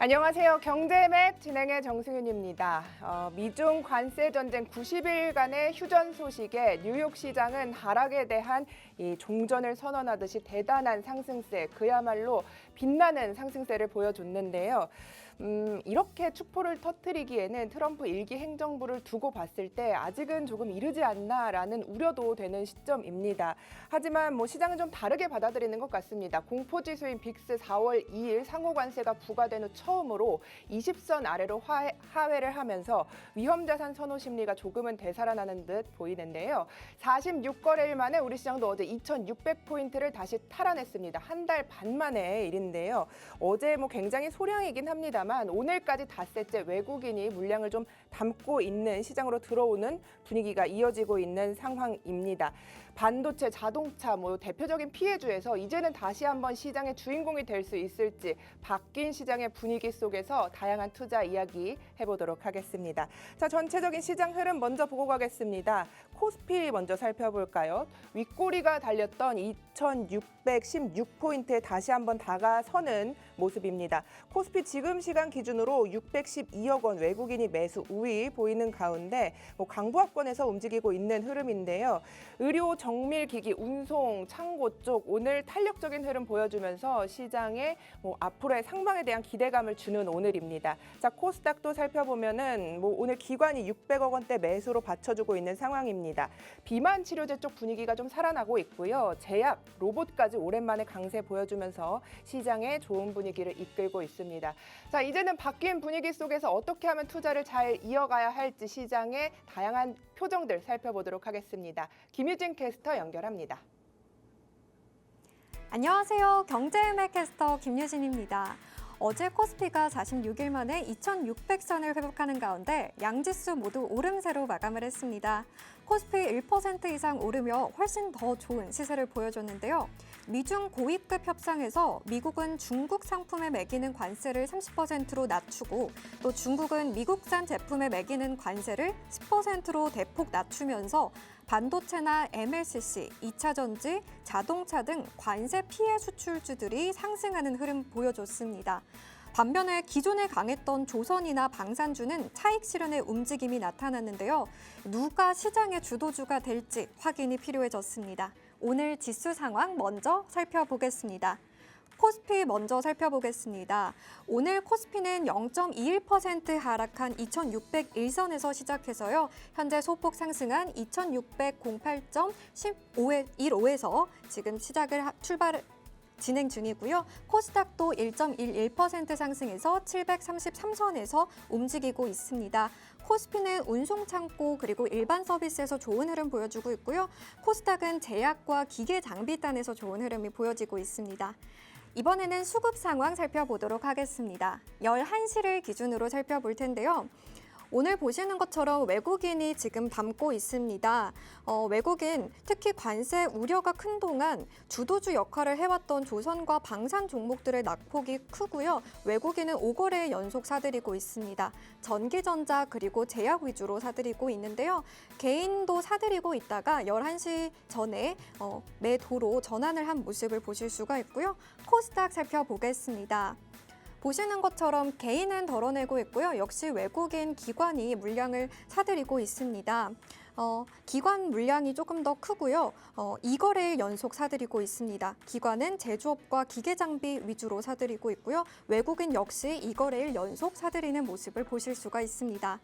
안녕하세요. 경제맥 진행의 정승윤입니다. 미중 관세 전쟁 90일간의 휴전 소식에 뉴욕 시장은 하락에 대한 이 종전을 선언하듯이 대단한 상승세, 그야말로 빛나는 상승세를 보여줬는데요. 이렇게 축포를 터뜨리기에는 트럼프 일기 행정부를 두고 봤을 때 아직은 조금 이르지 않나라는 우려도 되는 시점입니다. 하지만 시장은 좀 다르게 받아들이는 것 같습니다. 공포지수인 빅스 4월 2일 상호관세가 부과된 후 처음으로 20선 아래로 하회를 하면서 위험자산 선호 심리가 조금은 되살아나는 듯 보이는데요. 46거래일 만에 우리 시장도 어제 2,600포인트를 다시 탈환했습니다. 한 달 반 만의 일인데요. 어제 굉장히 소량이긴 합니다만 오늘까지 닷새째 외국인이 물량을 좀 담고 있는 시장으로 들어오는 분위기가 이어지고 있는 상황입니다. 반도체, 자동차 대표적인 피해주에서 이제는 다시 한번 시장의 주인공이 될 수 있을지 바뀐 시장의 분위기 속에서 다양한 투자 이야기 해보도록 하겠습니다. 자, 전체적인 시장 흐름 먼저 보고 가겠습니다. 코스피 먼저 살펴볼까요? 윗꼬리가 달렸던 2,616포인트에 다시 한번 다가서는 모습입니다. 코스피 지금 시간 기준으로 612억 원 외국인이 매수 우위 보이는 가운데 강보합권에서 움직이고 있는 흐름인데요. 의료, 정밀기기, 운송, 창고 쪽 오늘 탄력적인 흐름 보여주면서 시장에 앞으로의 상방에 대한 기대감을 주는 오늘입니다. 자, 코스닥도 살펴보면은 오늘 기관이 600억 원대 매수로 받쳐주고 있는 상황입니다. 비만 치료제 쪽 분위기가 좀 살아나고 있고요. 제약, 로봇까지 오랜만에 강세 보여주면서 시장에 좋은 분위기를 이끌고 있습니다. 자, 이제는 바뀐 분위기 속에서 어떻게 하면 투자를 잘 이어가야 할지 시장의 다양한 표정들 살펴보도록 하겠습니다. 김유진 캐스터 연결합니다. 안녕하세요. 경제음악 캐스터 김유진입니다. 어제 코스피가 46일 만에 2,600선을 회복하는 가운데 양지수 모두 오름세로 마감을 했습니다. 코스피 1% 이상 오르며 훨씬 더 좋은 시세를 보여줬는데요. 미중 고위급 협상에서 미국은 중국 상품에 매기는 관세를 30%로 낮추고 또 중국은 미국산 제품에 매기는 관세를 10%로 대폭 낮추면서 반도체나 MLCC, 2차 전지, 자동차 등 관세 피해 수출주들이 상승하는 흐름 보여줬습니다. 반면에 기존에 강했던 조선이나 방산주는 차익 실현의 움직임이 나타났는데요. 누가 시장의 주도주가 될지 확인이 필요해졌습니다. 오늘 지수 상황 먼저 살펴보겠습니다. 코스피 먼저 살펴보겠습니다. 오늘 코스피는 0.21% 하락한 2,601선에서 시작해서요. 현재 소폭 상승한 2,608.15에서 지금 진행 중이고요. 코스닥도 1.11% 상승해서 733선에서 움직이고 있습니다. 코스피는 운송창고 그리고 일반 서비스에서 좋은 흐름 보여주고 있고요. 코스닥은 제약과 기계 장비단에서 좋은 흐름이 보여지고 있습니다. 이번에는 수급 상황 살펴보도록 하겠습니다. 11시를 기준으로 살펴볼 텐데요. 오늘 보시는 것처럼 외국인이 지금 담고 있습니다. 외국인, 특히 관세 우려가 큰 동안 주도주 역할을 해왔던 조선과 방산 종목들의 낙폭이 크고요. 외국인은 5거래 연속 사들이고 있습니다. 전기전자 그리고 제약 위주로 사들이고 있는데요. 개인도 사들이고 있다가 11시 전에 매도로 전환을 한 모습을 보실 수가 있고요. 코스닥 살펴보겠습니다. 보시는 것처럼 개인은 덜어내고 있고요. 역시 외국인 기관이 물량을 사들이고 있습니다. 기관 물량이 조금 더 크고요. 2거래일 연속 사들이고 있습니다. 기관은 제조업과 기계장비 위주로 사들이고 있고요. 외국인 역시 2거래일 연속 사들이는 모습을 보실 수가 있습니다.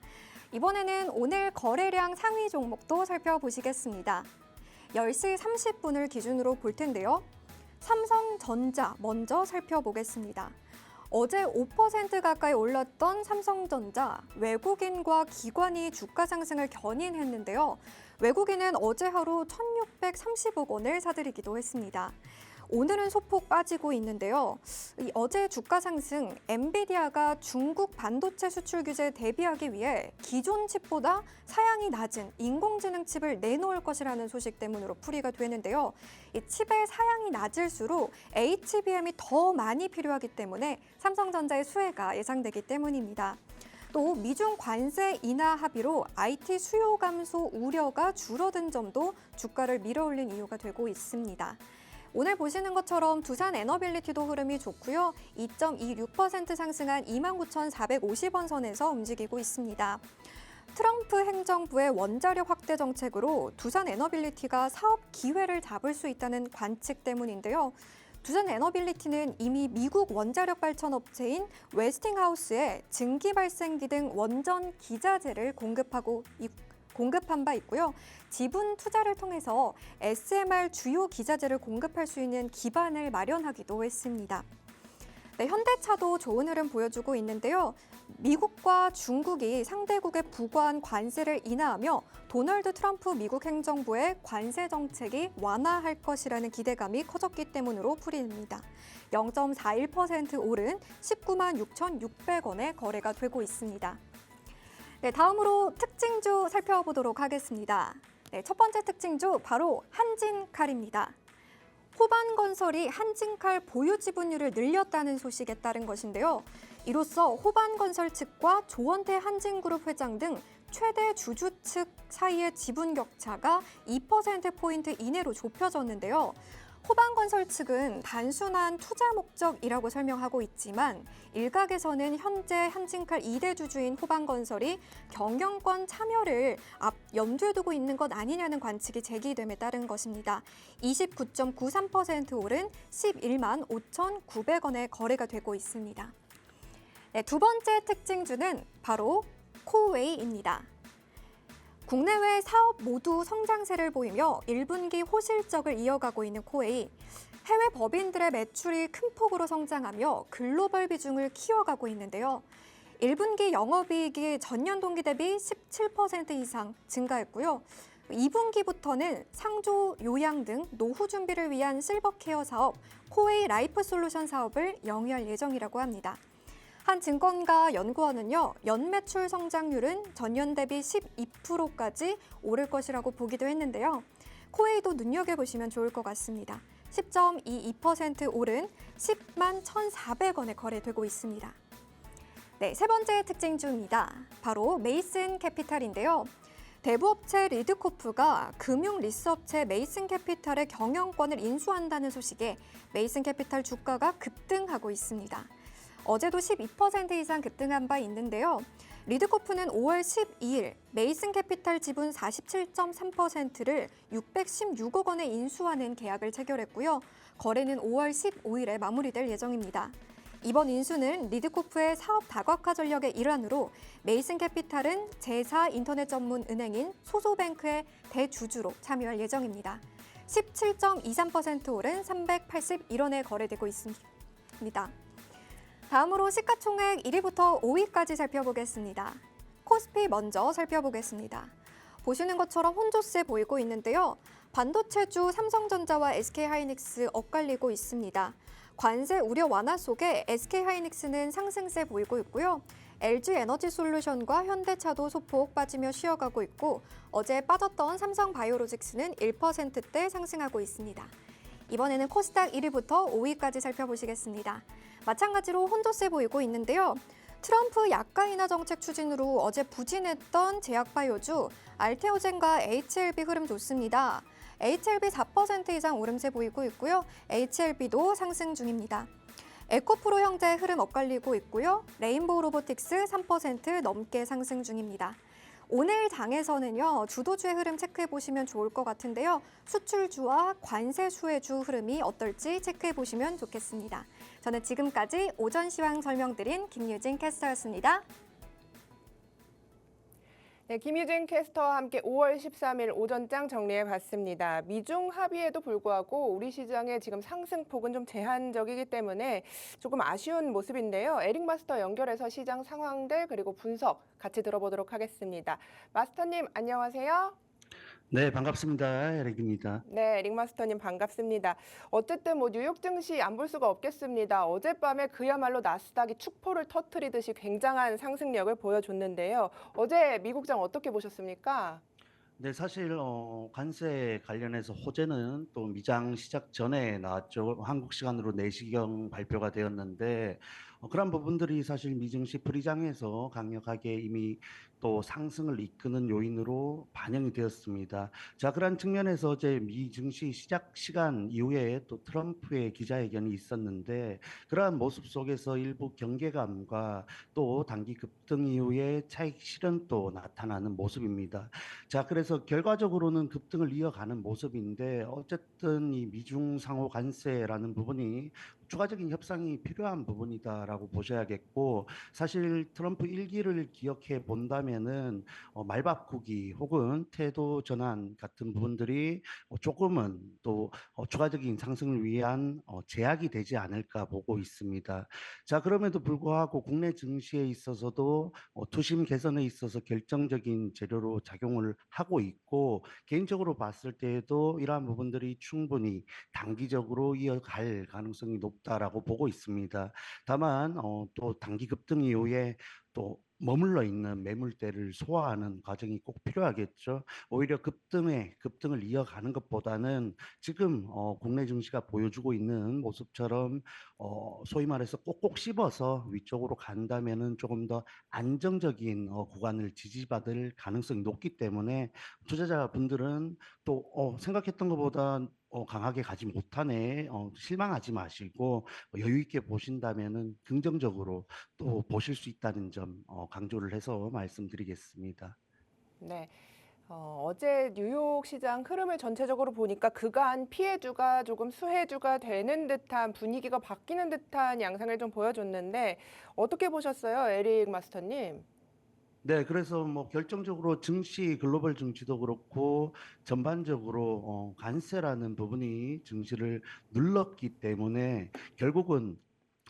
이번에는 오늘 거래량 상위 종목도 살펴보시겠습니다. 10시 30분을 기준으로 볼 텐데요. 삼성전자 먼저 살펴보겠습니다. 어제 5% 가까이 올랐던 삼성전자, 외국인과 기관이 주가 상승을 견인했는데요. 외국인은 어제 하루 1,630억 원을 사들이기도 했습니다. 오늘은 소폭 빠지고 있는데요. 어제 주가 상승, 엔비디아가 중국 반도체 수출 규제에 대비하기 위해 기존 칩보다 사양이 낮은 인공지능 칩을 내놓을 것이라는 소식 때문으로 풀이가 되는데요. 이 칩의 사양이 낮을수록 HBM이 더 많이 필요하기 때문에 삼성전자의 수혜가 예상되기 때문입니다. 또 미중 관세 인하 합의로 IT 수요 감소 우려가 줄어든 점도 주가를 밀어올린 이유가 되고 있습니다. 오늘 보시는 것처럼 두산 에너빌리티도 흐름이 좋고요. 2.26% 상승한 29,450원 선에서 움직이고 있습니다. 트럼프 행정부의 원자력 확대 정책으로 두산 에너빌리티가 사업 기회를 잡을 수 있다는 관측 때문인데요. 두산 에너빌리티는 이미 미국 원자력 발전 업체인 웨스팅하우스에 증기 발생기 등 원전 기자재를 공급한 바 있고요. 지분 투자를 통해서 SMR 주요 기자재를 공급할 수 있는 기반을 마련하기도 했습니다. 네, 현대차도 좋은 흐름 보여주고 있는데요. 미국과 중국이 상대국에 부과한 관세를 인하하며 도널드 트럼프 미국 행정부의 관세 정책이 완화할 것이라는 기대감이 커졌기 때문으로 풀이됩니다. 0.41% 오른 19만 6,600원에 거래가 되고 있습니다. 네, 다음으로 특징주 살펴보도록 하겠습니다. 네, 첫 번째 특징주 바로 한진칼입니다. 호반건설이 한진칼 보유 지분율을 늘렸다는 소식에 따른 것인데요. 이로써 호반건설 측과 조원태 한진그룹 회장 등 최대 주주 측 사이의 지분 격차가 2%포인트 이내로 좁혀졌는데요. 호반건설 측은 단순한 투자 목적이라고 설명하고 있지만 일각에서는 현재 한진칼 2대 주주인 호반건설이 경영권 참여를 염두에 두고 있는 것 아니냐는 관측이 제기됨에 따른 것입니다. 29.93% 오른 11만 5,900원에 거래가 되고 있습니다. 네, 두 번째 특징주는 바로 코웨이입니다. 국내외 사업 모두 성장세를 보이며 1분기 호실적을 이어가고 있는 코웨이. 해외 법인들의 매출이 큰 폭으로 성장하며 글로벌 비중을 키워가고 있는데요. 1분기 영업이익이 전년 동기 대비 17% 이상 증가했고요. 2분기부터는 상조 요양 등 노후 준비를 위한 실버케어 사업, 코웨이 라이프 솔루션 사업을 영위할 예정이라고 합니다. 한 증권가 연구원은요, 연매출 성장률은 전년 대비 12%까지 오를 것이라고 보기도 했는데요. 코웨이도 눈여겨보시면 좋을 것 같습니다. 10.22% 오른 10만 1,400원에 거래되고 있습니다. 네, 세 번째 특징주입니다. 바로 메이슨 캐피탈인데요. 대부업체 리드코프가 금융 리스업체 메이슨 캐피탈의 경영권을 인수한다는 소식에 메이슨 캐피탈 주가가 급등하고 있습니다. 어제도 12% 이상 급등한 바 있는데요. 리드코프는 5월 12일 메이슨 캐피탈 지분 47.3%를 616억 원에 인수하는 계약을 체결했고요. 거래는 5월 15일에 마무리될 예정입니다. 이번 인수는 리드코프의 사업 다각화 전략의 일환으로 메이슨 캐피탈은 제4 인터넷 전문 은행인 소소뱅크의 대주주로 참여할 예정입니다. 17.23% 오른 381원에 거래되고 있습니다. 다음으로 시가총액 1위부터 5위까지 살펴보겠습니다. 코스피 먼저 살펴보겠습니다. 보시는 것처럼 혼조세 보이고 있는데요. 반도체주 삼성전자와 SK하이닉스 엇갈리고 있습니다. 관세 우려 완화 속에 SK하이닉스는 상승세 보이고 있고요. LG에너지솔루션과 현대차도 소폭 빠지며 쉬어가고 있고 어제 빠졌던 삼성바이오로직스는 1%대 상승하고 있습니다. 이번에는 코스닥 1위부터 5위까지 살펴보시겠습니다. 마찬가지로 혼조세 보이고 있는데요. 트럼프 약가 인하 정책 추진으로 어제 부진했던 제약바이오주 알테오젠과 HLB 흐름 좋습니다. HLB 4% 이상 오름세 보이고 있고요. HLB도 상승 중입니다. 에코프로 형제 흐름 엇갈리고 있고요. 레인보우 로보틱스 3% 넘게 상승 중입니다. 오늘 장에서는요, 주도주의 흐름 체크해 보시면 좋을 것 같은데요. 수출주와 관세 수혜주 흐름이 어떨지 체크해 보시면 좋겠습니다. 저는 지금까지 오전 시황 설명드린 김유진 캐스터였습니다. 네, 김유진 캐스터와 함께 5월 13일 오전장 정리해봤습니다. 미중 합의에도 불구하고 우리 시장의 지금 상승폭은 좀 제한적이기 때문에 조금 아쉬운 모습인데요. 에릭 마스터 연결해서 시장 상황들 그리고 분석 같이 들어보도록 하겠습니다. 마스터님 안녕하세요. 네, 반갑습니다. 에릭입니다. 네, 에릭 마스터님 반갑습니다. 어쨌든 뉴욕 증시 안 볼 수가 없겠습니다. 어젯밤에 그야말로 나스닥이 축포를 터뜨리듯이 굉장한 상승력을 보여줬는데요. 어제 미국장 어떻게 보셨습니까? 네, 사실 관세 관련해서 호재는 또 미장 시작 전에 나왔죠. 한국 시간으로 4시경 발표가 되었는데 그런 부분들이 사실 미증시 프리장에서 강력하게 이미 또 상승을 이끄는 요인으로 반영이 되었습니다. 자, 그런 측면에서 어제 미 증시 시작 시간 이후에 또 트럼프의 기자회견이 있었는데 그러한 모습 속에서 일부 경계감과 또 단기 급등 이후에 차익 실현도 나타나는 모습입니다. 자, 그래서 결과적으로는 급등을 이어가는 모습인데 어쨌든 이 미중 상호 관세라는 부분이 추가적인 협상이 필요한 부분이다라고 보셔야겠고 사실 트럼프 일기를 기억해 본다면은 말바꾸기 혹은 태도 전환 같은 부분들이 조금은 또 추가적인 상승을 위한 제약이 되지 않을까 보고 있습니다. 자, 그럼에도 불구하고 국내 증시에 있어서도 투심 개선에 있어서 결정적인 재료로 작용을 하고 있고 개인적으로 봤을 때에도 이러한 부분들이 충분히 단기적으로 이어갈 가능성이 높다라고 보고 있습니다. 다만 또 단기 급등 이후에 또 머물러 있는 매물대를 소화하는 과정이 꼭 필요하겠죠. 오히려 급등을 이어가는 것보다는 지금 국내 증시가 보여주고 있는 모습처럼 소위 말해서 꼭꼭 씹어서 위쪽으로 간다면은 조금 더 안정적인 구간을 지지받을 가능성이 높기 때문에 투자자분들은 또 생각했던 것보다 강하게 가지 못하네. 실망하지 마시고 여유 있게 보신다면은 긍정적으로 또 보실 수 있다는 점 강조를 해서 말씀드리겠습니다. 네. 어제 뉴욕 시장 흐름을 전체적으로 보니까 그간 피해주가 조금 수혜주가 되는 듯한 분위기가 바뀌는 듯한 양상을 좀 보여줬는데 어떻게 보셨어요, 에릭 마스터님? 네, 그래서 뭐 결정적으로 증시, 글로벌 증시도 그렇고 전반적으로 관세라는 부분이 증시를 눌렀기 때문에 결국은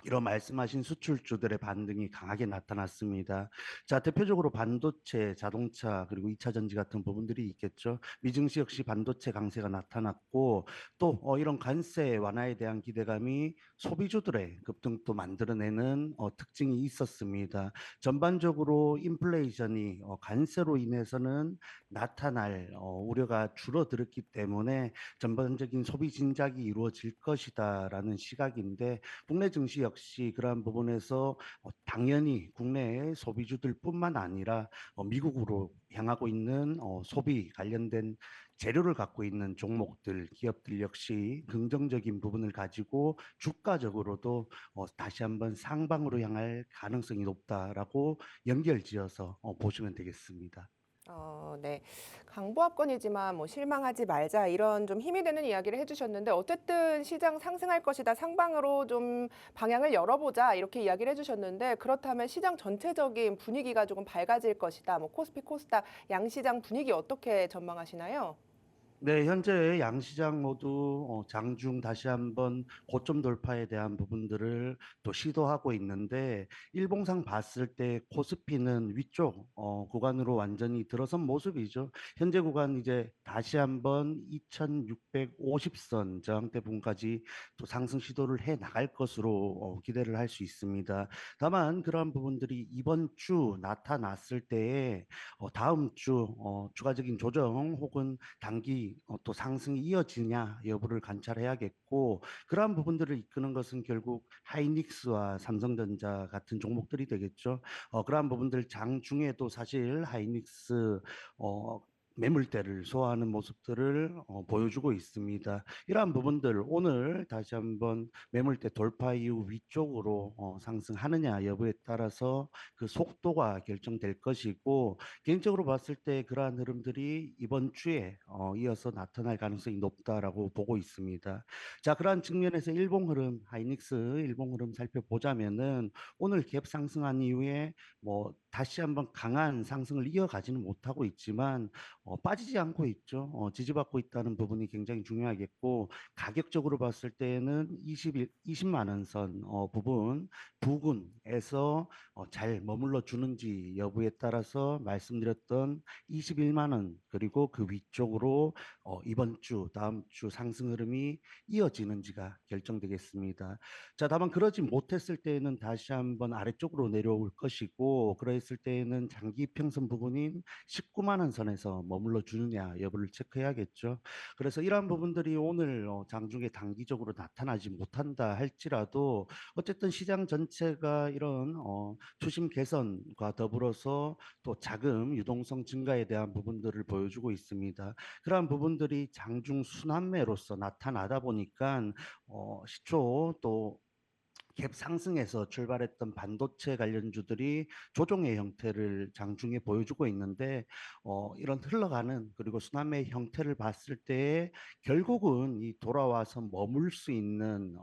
이런 말씀하신 수출주들의 반등이 강하게 나타났습니다. 자, 대표적으로 반도체, 자동차, 그리고 2차 전지 같은 부분들이 있겠죠. 미증시 역시 반도체 강세가 나타났고 또 이런 관세 완화에 대한 기대감이 소비주들의 급등도 만들어내는 특징이 있었습니다. 전반적으로 인플레이션이 관세로 인해서는 나타날 우려가 줄어들었기 때문에 전반적인 소비 진작이 이루어질 것이다라는 시각인데 국내 증시 역시 그러한 부분에서 당연히 국내의 소비주들뿐만 아니라 미국으로 향하고 있는 소비 관련된 재료를 갖고 있는 종목들, 기업들 역시 긍정적인 부분을 가지고 주가적으로도 다시 한번 상방으로 향할 가능성이 높다라고 연결지어서 보시면 되겠습니다. 네. 강보합권이지만 뭐 실망하지 말자 이런 좀 힘이 되는 이야기를 해주셨는데 어쨌든 시장 상승할 것이다. 상방으로 좀 방향을 열어보자 이렇게 이야기를 해주셨는데 그렇다면 시장 전체적인 분위기가 조금 밝아질 것이다. 뭐 코스피, 코스닥, 양시장 분위기 어떻게 전망하시나요? 네, 현재 양시장 모두 장중 다시 한번 고점 돌파에 대한 부분들을 또 시도하고 있는데 일봉상 봤을 때 코스피는 위쪽 구간으로 완전히 들어선 모습이죠. 현재 구간 이제 다시 한번 2650선 저항대 부분까지 또 상승 시도를 해 나갈 것으로 기대를 할 수 있습니다. 다만 그러한 부분들이 이번 주 나타났을 때에 다음 주 추가적인 조정 혹은 단기 또 상승이 이어지냐 여부를 관찰해야겠고 그러한 부분들을 이끄는 것은 결국 하이닉스와 삼성전자 같은 종목들이 되겠죠. 그러한 부분들 장중에도 사실 하이닉스 매물대를 소화하는 모습들을 보여주고 있습니다. 이러한 부분들 오늘 다시 한번 매물대 돌파 이후 위쪽으로 상승하느냐 여부에 따라서 그 속도가 결정될 것이고 개인적으로 봤을 때 그러한 흐름들이 이번 주에 이어서 나타날 가능성이 높다라고 보고 있습니다. 자, 그러한 측면에서 일봉 흐름, 하이닉스 일봉 흐름 살펴보자면은 오늘 갭 상승한 이후에 뭐 다시 한번 강한 상승을 이어가지는 못하고 있지만 빠지지 않고 있죠. 지지받고 있다는 부분이 굉장히 중요하겠고 가격적으로 봤을 때는 20만 원 선 부분 부근에서 잘 머물러 주는지 여부에 따라서 말씀드렸던 21만 원 그리고 그 위쪽으로 이번 주 다음 주 상승 흐름이 이어지는지가 결정되겠습니다. 자, 다만 그러지 못했을 때에는 다시 한번 아래쪽으로 내려올 것이고 그랬을 때에는 장기 평선 부분인 19만 원 선에서 머물러 주느냐 여부를 체크해야겠죠. 그래서 이러한 부분들이 오늘 장중에 단기적으로 나타나지 못한다 할지라도 어쨌든 시장 전체가 이런 투심 개선과 더불어서 또 자금 유동성 증가에 대한 부분들을 보여주고 있습니다. 그러한 부분들이 장중 순환매로서 나타나다 보니까 시초 또 갭 상승에서 출발했던 반도체 관련주들이 조정의 형태를 장중에 보여주고 있는데 이런 흘러가는 그리고 순환매의 형태를 봤을 때 결국은 이 돌아와서 머물 수 있는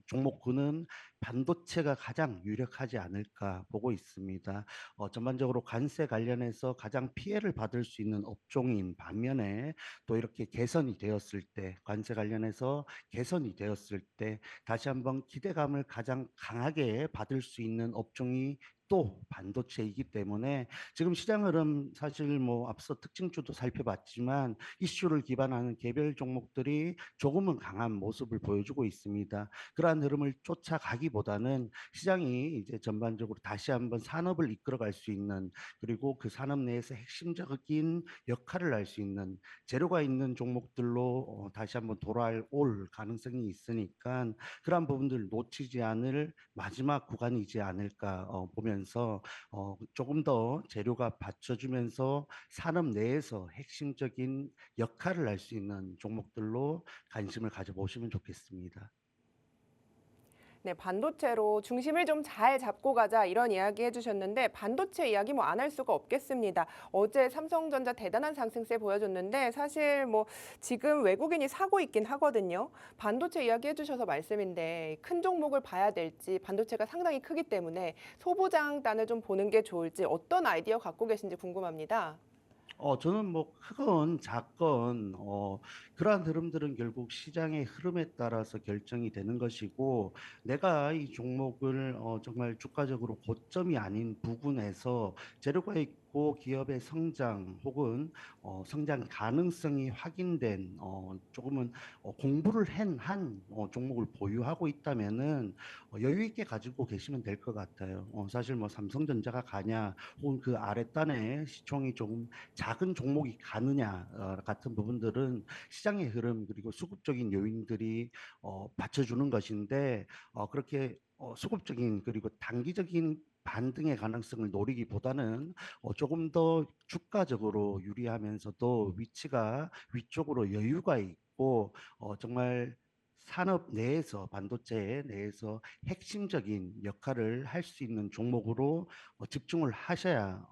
종목군은 반도체가 가장 유력하지 않을까 보고 있습니다. 전반적으로 관세 관련해서 가장 피해를 받을 수 있는 업종인 반면에 또 이렇게 개선이 되었을 때 관세 관련해서 개선이 되었을 때 다시 한번 기대감을 가장 강하게 받을 수 있는 업종이 또 반도체이기 때문에 지금 시장 흐름 사실 뭐 앞서 특징주도 살펴봤지만 이슈를 기반하는 개별 종목들이 조금은 강한 모습을 보여주고 있습니다. 그러한 흐름을 쫓아가기보다는 시장이 이제 전반적으로 다시 한번 산업을 이끌어갈 수 있는 그리고 그 산업 내에서 핵심적인 역할을 할 수 있는 재료가 있는 종목들로 다시 한번 돌아올 가능성이 있으니까 그러한 부분들을 놓치지 않을 마지막 구간이지 않을까 보면서 조금 더 재료가 받쳐주면서 산업 내에서 핵심적인 역할을 할 수 있는 종목들로 관심을 가져보시면 좋겠습니다. 네, 반도체로 중심을 좀 잘 잡고 가자 이런 이야기 해주셨는데 반도체 이야기 뭐 안 할 수가 없겠습니다. 어제 삼성전자 대단한 상승세 보여줬는데 사실 뭐 지금 외국인이 사고 있긴 하거든요. 반도체 이야기 해주셔서 말씀인데 큰 종목을 봐야 될지 반도체가 상당히 크기 때문에 소부장단을 좀 보는 게 좋을지 어떤 아이디어 갖고 계신지 궁금합니다. 저는 뭐 크건 작건 그러한 흐름들은 결국 시장의 흐름에 따라서 결정이 되는 것이고 내가 이 종목을 정말 주가적으로 고점이 아닌 부근에서 재료가 있고 기업의 성장 혹은 성장 가능성이 확인된 조금은 공부를 한 종목을 보유하고 있다면은 여유 있게 가지고 계시면 될 것 같아요. 사실 뭐 삼성전자가 가냐 혹은 그 아랫단에 시총이 조금 작은 종목이 가느냐 같은 부분들은 시장의 흐름 그리고 수급적인 요인들이 받쳐주는 것인데 그렇게 수급적인 그리고 단기적인 반등의 가능성을 노리기보다는 조금 더 주가적으로 유리하면서도 위치가 위쪽으로 여유가 있고 정말 산업 내에서 반도체 내에서 핵심적인 역할을 할 수 있는 종목으로 집중을 하셔야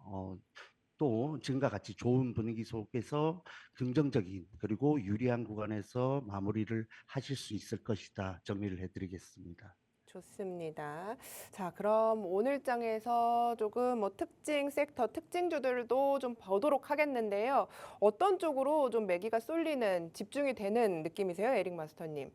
또 지금과 같이 좋은 분위기 속에서 긍정적인 그리고 유리한 구간에서 마무리를 하실 수 있을 것이다. 정리를 해드리겠습니다. 좋습니다. 자, 그럼 오늘 장에서 조금 뭐 특징 섹터, 특징주들도 좀 보도록 하겠는데요. 어떤 쪽으로 좀 매기가 쏠리는, 집중이 되는 느낌이세요, 에릭 마스터님?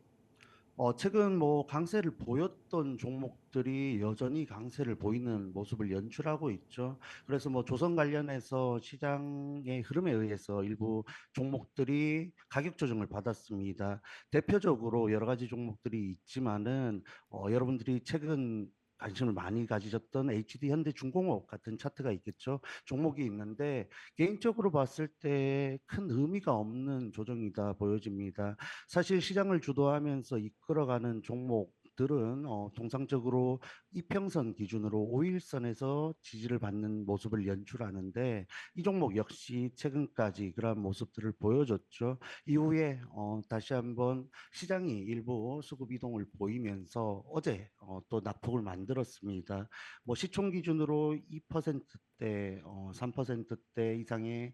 최근 뭐 강세를 보였던 종목들이 여전히 강세를 보이는 모습을 연출하고 있죠. 그래서 뭐 조선 관련해서 시장의 흐름에 의해서 일부 종목들이 가격 조정을 받았습니다. 대표적으로 여러 가지 종목들이 있지만은 여러분들이 최근 관심을 많이 가지셨던 HD 현대중공업 같은 차트가 있겠죠. 종목이 있는데 개인적으로 봤을 때 큰 의미가 없는 조정이다 보여집니다. 사실 시장을 주도하면서 이끌어가는 종목들은 통상적으로 이평선 기준으로 5일선에서 지지를 받는 모습을 연출하는데 이 종목 역시 최근까지 그러한 모습들을 보여줬죠. 이후에 다시 한번 시장이 일부 수급 이동을 보이면서 어제 또 낙폭을 만들었습니다. 뭐 시총 기준으로 2%대, 3%대 이상의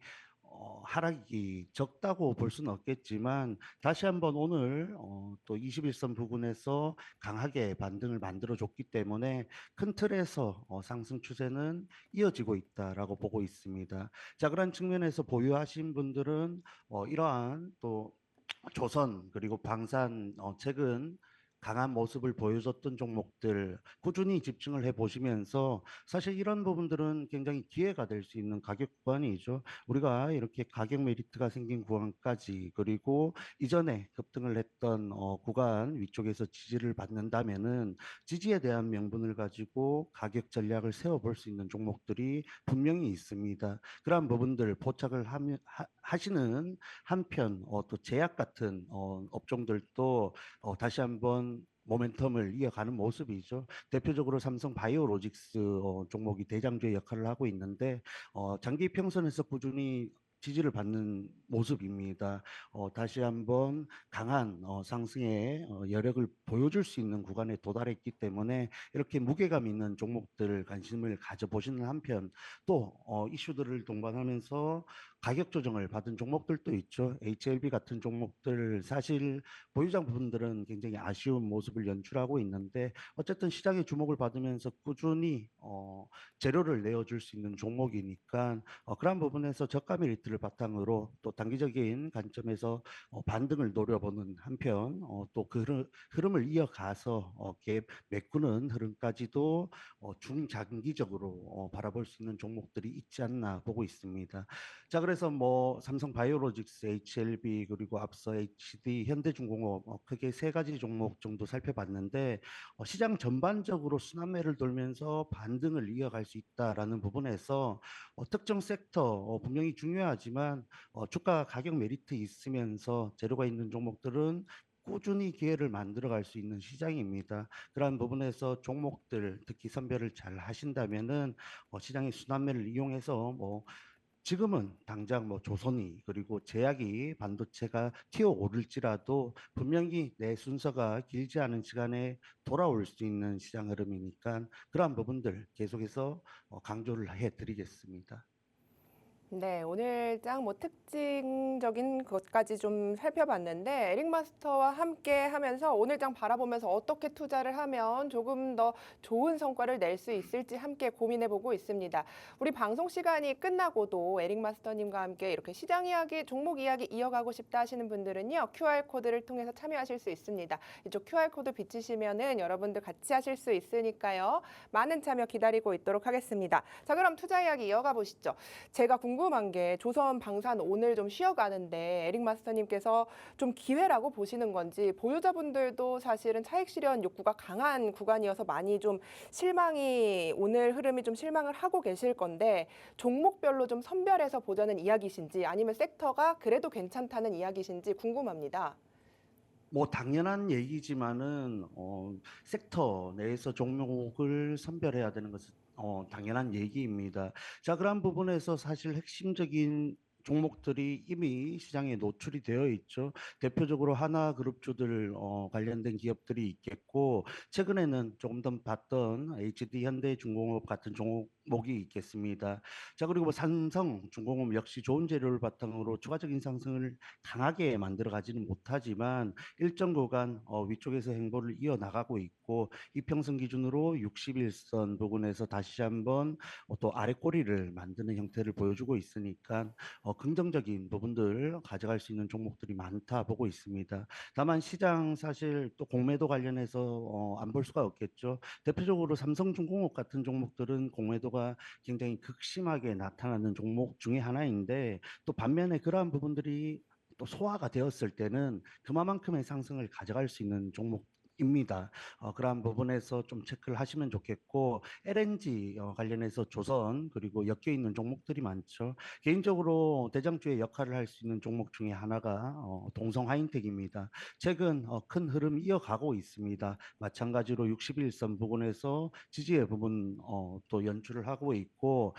하락이 적다고 볼 수는 없겠지만 다시 한번 오늘 또 21선 부근에서 강하게 반등을 만들어 줬기 때문에 큰 틀에서 상승 추세는 이어지고 있다라고 보고 있습니다. 자, 그런 측면에서 보유하신 분들은 이러한 또 조선 그리고 방산 최근 강한 모습을 보여줬던 종목들 꾸준히 집중을 해보시면서 사실 이런 부분들은 굉장히 기회가 될 수 있는 가격 구간이죠. 우리가 이렇게 가격 메리트가 생긴 구간까지 그리고 이전에 급등을 했던 구간 위쪽에서 지지를 받는다면은 지지에 대한 명분을 가지고 가격 전략을 세워볼 수 있는 종목들이 분명히 있습니다. 그러한 부분들 포착을 하시는 한편 또 제약 같은 업종들도 다시 한번 모멘텀을 이어가는 모습이죠. 대표적으로 삼성 바이오로직스 종목이 대장주의 역할을 하고 있는데 장기 평선에서 꾸준히 지지를 받는 모습입니다. 다시 한번 강한 상승의 여력을 보여줄 수 있는 구간에 도달했기 때문에 이렇게 무게감 있는 종목들 관심을 가져보시는 한편 또 이슈들을 동반하면서 가격 조정을 받은 종목들도 있죠. HLB 같은 종목들 사실 보유장 부분들은 굉장히 아쉬운 모습을 연출하고 있는데 어쨌든 시장의 주목을 받으면서 꾸준히 재료를 내어줄 수 있는 종목이니까 그런 부분에서 저가 메리트를 바탕으로 또 단기적인 관점에서 반등을 노려보는 한편 또 그 흐름을 이어가서 갭 메꾸는 흐름까지도 중장기적으로 바라볼 수 있는 종목들이 있지 않나 보고 있습니다. 자, 그래서 뭐 삼성 바이오로직스, HLB 그리고 앞서 HD, 현대중공업 크게 세 가지 종목 정도 살펴봤는데 시장 전반적으로 순환매를 돌면서 반등을 이어갈 수 있다라는 부분에서 특정 섹터 분명히 중요하지만 주가 가격 메리트 있으면서 재료가 있는 종목들은 꾸준히 기회를 만들어갈 수 있는 시장입니다. 그러한 부분에서 종목들 특히 선별을 잘 하신다면은 시장의 순환매를 이용해서 뭐 지금은 당장 뭐 조선이 그리고 제약이 반도체가 튀어오를지라도 분명히 내 순서가 길지 않은 시간에 돌아올 수 있는 시장 흐름이니까 그러한 부분들 계속해서 강조를 해드리겠습니다. 네, 오늘 장 뭐 특징적인 것까지 좀 살펴봤는데 에릭 마스터와 함께 하면서 오늘 장 바라보면서 어떻게 투자를 하면 조금 더 좋은 성과를 낼 수 있을지 함께 고민해보고 있습니다. 우리 방송 시간이 끝나고도 에릭 마스터님과 함께 이렇게 시장 이야기, 종목 이야기 이어가고 싶다 하시는 분들은요, QR코드를 통해서 참여하실 수 있습니다. 이쪽 QR코드 비치시면은 여러분들 같이 하실 수 있으니까요. 많은 참여 기다리고 있도록 하겠습니다. 자, 그럼 투자 이야기 이어가 보시죠. 제가 궁금한 게 조선 방산 오늘 좀 쉬어가는데 에릭 마스터님께서 좀 기회라고 보시는 건지 보유자분들도 사실은 차익 실현 욕구가 강한 구간이어서 많이 좀 실망이 오늘 흐름이 좀 실망을 하고 계실 건데 종목별로 좀 선별해서 보자는 이야기신지 아니면 섹터가 그래도 괜찮다는 이야기신지 궁금합니다. 뭐 당연한 얘기지만은 섹터 내에서 종목을 선별해야 되는 것은 당연한 얘기입니다. 자, 그런 부분에서 사실 핵심적인 종목들이 이미 시장에 노출이 되어 있죠. 대표적으로 하나그룹주들 관련된 기업들이 있겠고 최근에는 조금 더 봤던 HD 현대중공업 같은 종목이 있겠습니다. 자, 그리고 뭐 삼성중공업 역시 좋은 재료를 바탕으로 추가적인 상승을 강하게 만들어 가지는 못하지만 일정 구간 위쪽에서 행보를 이어나가고 있고 이평선 기준으로 61선 부근에서 다시 한번 또 아래 꼬리를 만드는 형태를 보여주고 있으니까 긍정적인 부분들 가져갈 수 있는 종목들이 많다 보고 있습니다. 다만 시장 사실 또 공매도 관련해서 안 볼 수가 없겠죠. 대표적으로 삼성중공업 같은 종목들은 공매도가 굉장히 극심하게 나타나는 종목 중에 하나인데 또 반면에 그러한 부분들이 또 소화가 되었을 때는 그만큼의 상승을 가져갈 수 있는 종목입니다. 그러한 부분에서 좀 체크를 하시면 좋겠고 LNG 관련해서 조선 그리고 엮여 있는 종목들이 많죠. 개인적으로 대장주의 역할을 할 수 있는 종목 중에 하나가 동성 하인텍입니다. 최근 큰 흐름 이어가고 있습니다. 마찬가지로 61선 부근에서 지지의 부분 또 연출을 하고 있고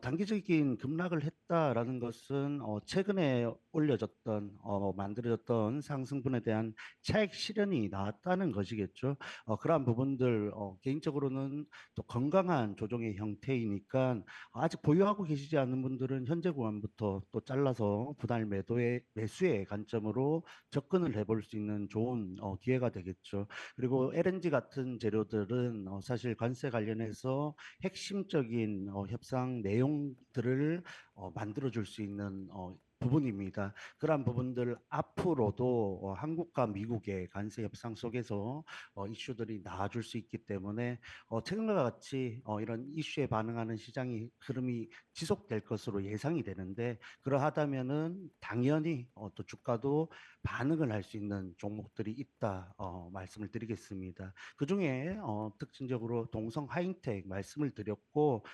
단기적인 급락을 했다라는 것은 최근에 올려졌던 만들어졌던 상승분에 대한 차익 실현이 나왔다는 것이겠죠. 그러한 부분들 개인적으로는 또 건강한 조정의 형태이니까 아직 보유하고 계시지 않은 분들은 현재 구간부터 또 잘라서 분할 매수의 관점으로 접근을 해볼 수 있는 좋은 기회가 되겠죠. 그리고 LNG 같은 재료들은 사실 관세 관련해서 핵심적인 협상 내용들을 만들어줄 수 있는 부분입니다. 그러한 부분들 앞으로도 한국과 미국의 관세 협상 속에서 이슈들이 나아질 수 있기 때문에 최근과 같이 이런 이슈에 반응하는 시장이 흐름이 지속될 것으로 예상이 되는데 그러하다면은 당연히 또 주가도 반응을 할 수 있는 종목들이 있다 말씀을 드리겠습니다. 그 중에 특징적으로 동성 하이텍 말씀을 드렸고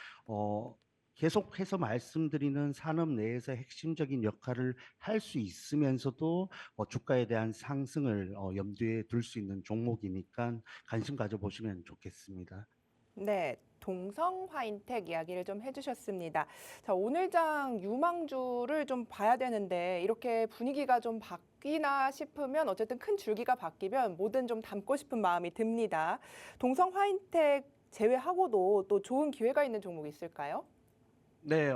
계속해서 말씀드리는 산업 내에서 핵심적인 역할을 할 수 있으면서도 주가에 대한 상승을 염두에 둘 수 있는 종목이니까 관심 가져보시면 좋겠습니다. 네, 동성 화인텍 이야기를 좀 해주셨습니다. 자, 오늘장 유망주를 좀 봐야 되는데 이렇게 분위기가 좀 바뀌나 싶으면 어쨌든 큰 줄기가 바뀌면 뭐든 좀 담고 싶은 마음이 듭니다. 동성 화인텍 제외하고도 또 좋은 기회가 있는 종목이 있을까요? 네,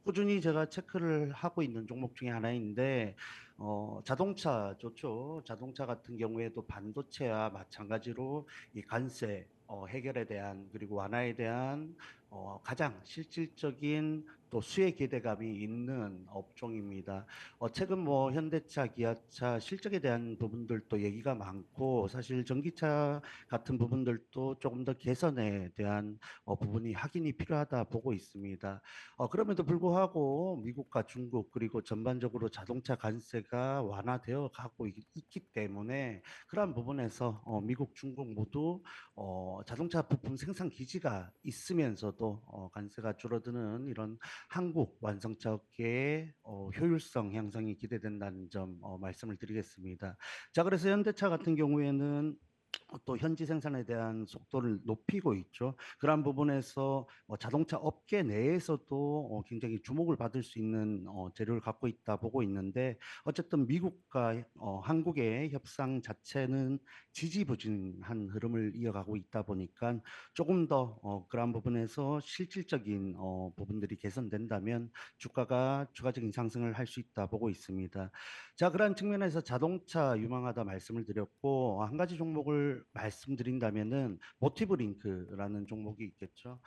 꾸준히 제가 체크를 하고 있는 종목 중에 하나인데, 자동차 좋죠. 자동차 같은 경우에도 반도체와 마찬가지로 이 관세 해결에 대한 그리고 완화에 대한 가장 실질적인 또 수혜 기대감이 있는 업종입니다. 최근 뭐 현대차, 기아차 실적에 대한 부분들도 얘기가 많고 사실 전기차 같은 부분들도 조금 더 개선에 대한 부분이 확인이 필요하다 보고 있습니다. 그럼에도 불구하고 미국과 중국 그리고 전반적으로 자동차 관세가 완화되어 가고 있기 때문에 그러한 부분에서 미국, 중국 모두 자동차 부품 생산 기지가 있으면서도 관세가 줄어드는 이런 한국 완성차 업계의 효율성 향상이 기대된다는 점 말씀을 드리겠습니다. 자, 그래서 현대차 같은 경우에는 또 현지 생산에 대한 속도를 높이고 있죠. 그러한 부분에서 자동차 업계 내에서도 굉장히 주목을 받을 수 있는 재료를 갖고 있다 보고 있는데 어쨌든 미국과 한국의 협상 자체는 지지부진한 흐름을 이어가고 있다 보니까 조금 더 그러한 부분에서 실질적인 부분들이 개선된다면 주가가 추가적인 상승을 할 수 있다 보고 있습니다. 자, 그러한 측면에서 자동차 유망하다 말씀을 드렸고 한 가지 종목을 말씀드린다면은 모티브 링크라는 종목이 있겠죠.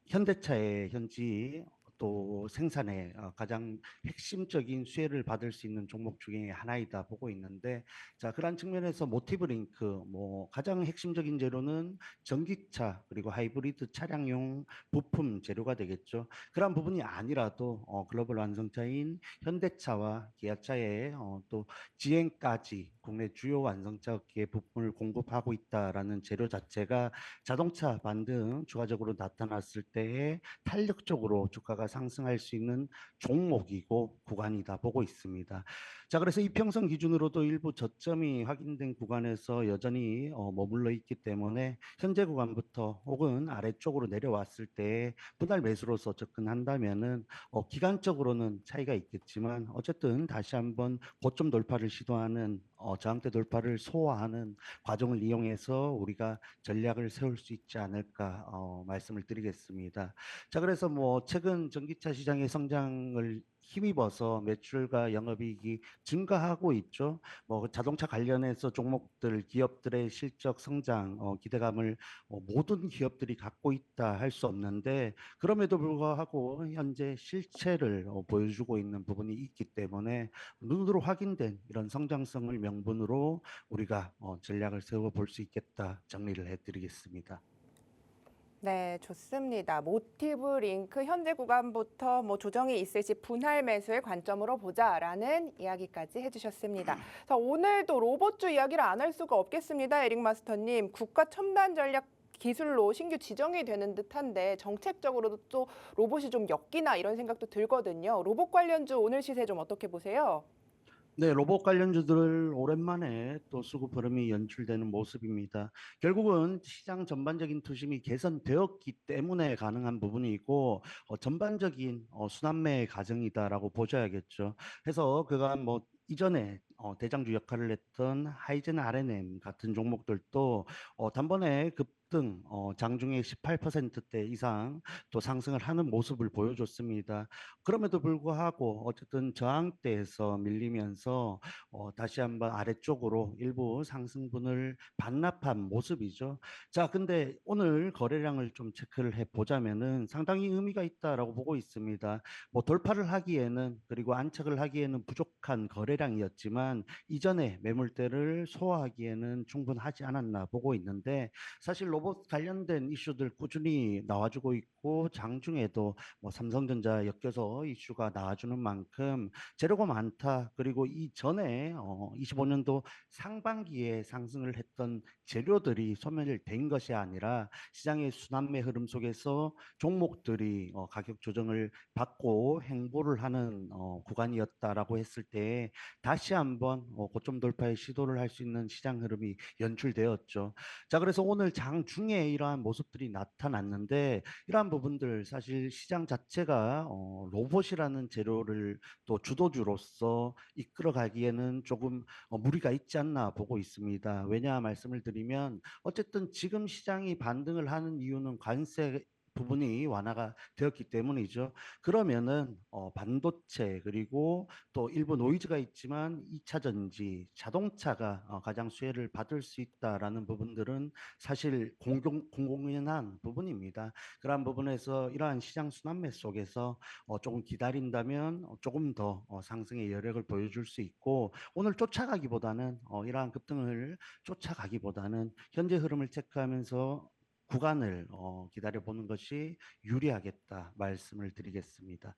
현대차의 현지 또 생산에 가장 핵심적인 수혜를 받을 수 있는 종목 중에 하나이다 보고 있는데 자 그러한 측면에서 모티브 링크 뭐 가장 핵심적인 재료는 전기차 그리고 하이브리드 차량용 부품 재료가 되겠죠. 그러한 부분이 아니라도 글로벌 완성차인 현대차와 기아차의 또 지행까지 국내 주요 완성차 업계에 부품을 공급하고 있다라는 재료 자체가 자동차 반등 추가적으로 나타났을 때에 탄력적으로 주가가 상승할 수 있는 종목이고 구간이다 보고 있습니다. 자, 그래서 이평선 기준으로도 일부 저점이 확인된 구간에서 여전히 머물러 있기 때문에 현재 구간부터 혹은 아래쪽으로 내려왔을 때 분할 매수로서 접근한다면은 기간적으로는 차이가 있겠지만 어쨌든 다시 한번 고점 돌파를 시도하는 저항대 돌파를 소화하는 과정을 이용해서 우리가 전략을 세울 수 있지 않을까 말씀을 드리겠습니다. 자, 그래서 뭐 최근 전기차 시장의 성장을 힘입어서 매출과 영업이익이 증가하고 있죠. 뭐 자동차 관련해서 종목들, 기업들의 실적 성장 기대감을 모든 기업들이 갖고 있다 할 수 없는데 그럼에도 불구하고 현재 실체를 보여주고 있는 부분이 있기 때문에 눈으로 확인된 이런 성장성을 명분으로 우리가 전략을 세워 볼 수 있겠다 정리를 해드리겠습니다. 네, 좋습니다. 모티브 링크 현재 구간부터 뭐 조정이 있을지 분할 매수의 관점으로 보자라는 이야기까지 해주셨습니다. 자, 오늘도 로봇주 이야기를 안 할 수가 없겠습니다. 에릭 마스터님, 국가 첨단 전략 기술로 신규 지정이 되는 듯한데 정책적으로도 또 로봇이 좀 엮이나 이런 생각도 들거든요. 로봇 관련주 오늘 시세 좀 어떻게 보세요? 네, 로봇 관련주들 오랜만에 또 수급 흐름이 연출되는 모습입니다. 결국은 시장 전반적인 투심이 개선되었기 때문에 가능한 부분이고 전반적인 순환매 과정이다라고 보셔야겠죠. 그래서 그간 뭐 이전에 대장주 역할을 했던 하이젠 R&M 같은 종목들도 단번에 급등 장중에 18%대 이상 또 상승을 하는 모습을 보여줬습니다. 그럼에도 불구하고 어쨌든 저항대에서 밀리면서 다시 한번 아래쪽으로 일부 상승분을 반납한 모습이죠. 자, 근데 오늘 거래량을 좀 체크를 해 보자면은 상당히 의미가 있다라고 보고 있습니다. 뭐 돌파를 하기에는 그리고 안착을 하기에는 부족한 거래량이었지만 이전에 매물대를 소화하기에는 충분하지 않았나 보고 있는데 사실 로봇 관련된 이슈들 꾸준히 나와주고 있고 장중에도 뭐 삼성전자 엮여서 이슈가 나와주는 만큼 재료가 많다. 그리고 이전에 25년도 상반기에 상승을 했던 재료들이 소멸된 것이 아니라 시장의 순환매 흐름 속에서 종목들이 가격 조정을 받고 행보를 하는 구간이었다라고 했을 때 다시 한번 고점 돌파의 시도를 할 수 있는 시장 흐름이 연출되었죠. 자, 그래서 오늘 장중에 이러한 모습들이 나타났는데 이러한 부분들 사실 시장 자체가 로봇이라는 재료를 또 주도주로서 이끌어가기에는 조금 무리가 있지 않나 보고 있습니다. 왜냐 말씀을 드리면 어쨌든 지금 시장이 반등을 하는 이유는 관세 부분이 완화가 되었기 때문이죠. 그러면은 반도체 그리고 또 일부 노이즈가 있지만 2차 전지, 자동차가 가장 수혜를 받을 수 있다라는 부분들은 사실 공공연한 부분입니다. 그러한 부분에서 이러한 시장 순환매 속에서 조금 기다린다면 조금 더 상승의 여력을 보여줄 수 있고 오늘 쫓아가기보다는 이러한 급등을 쫓아가기보다는 현재 흐름을 체크하면서 구간을 기다려보는 것이 유리하겠다 말씀을 드리겠습니다.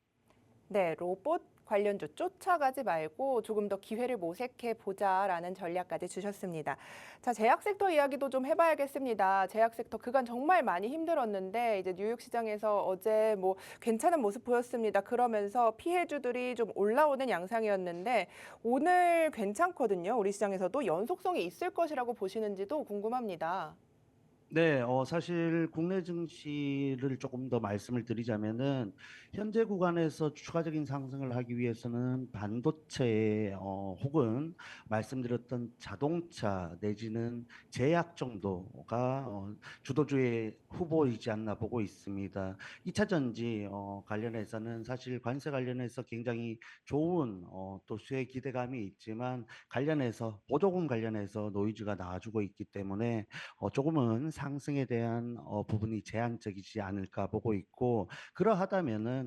네, 로봇 관련주 쫓아가지 말고 조금 더 기회를 모색해 보자라는 전략까지 주셨습니다. 자, 제약 섹터 이야기도 좀 해봐야겠습니다. 제약 섹터 그간 정말 많이 힘들었는데 이제 뉴욕 시장에서 어제 뭐 괜찮은 모습 보였습니다. 그러면서 피해주들이 좀 올라오는 양상이었는데 오늘 괜찮거든요. 우리 시장에서도 연속성이 있을 것이라고 보시는지도 궁금합니다. 네, 사실 국내 증시를 조금 더 말씀을 드리자면은 현재 구간에서 추가적인 상승을 하기 위해서는 반도체 혹은 말씀드렸던 자동차 내지는 제약 정도가 주도주의 후보이지 않나 보고 있습니다. 2차 전지 관련해서는 사실 관세 관련해서 굉장히 좋은 또 수혜 기대감이 있지만 관련해서 보조금 관련해서 노이즈가 나와주고 있기 때문에 조금은 상승에 대한 부분이 제한적이지 않을까 보고 있고 그러하다면은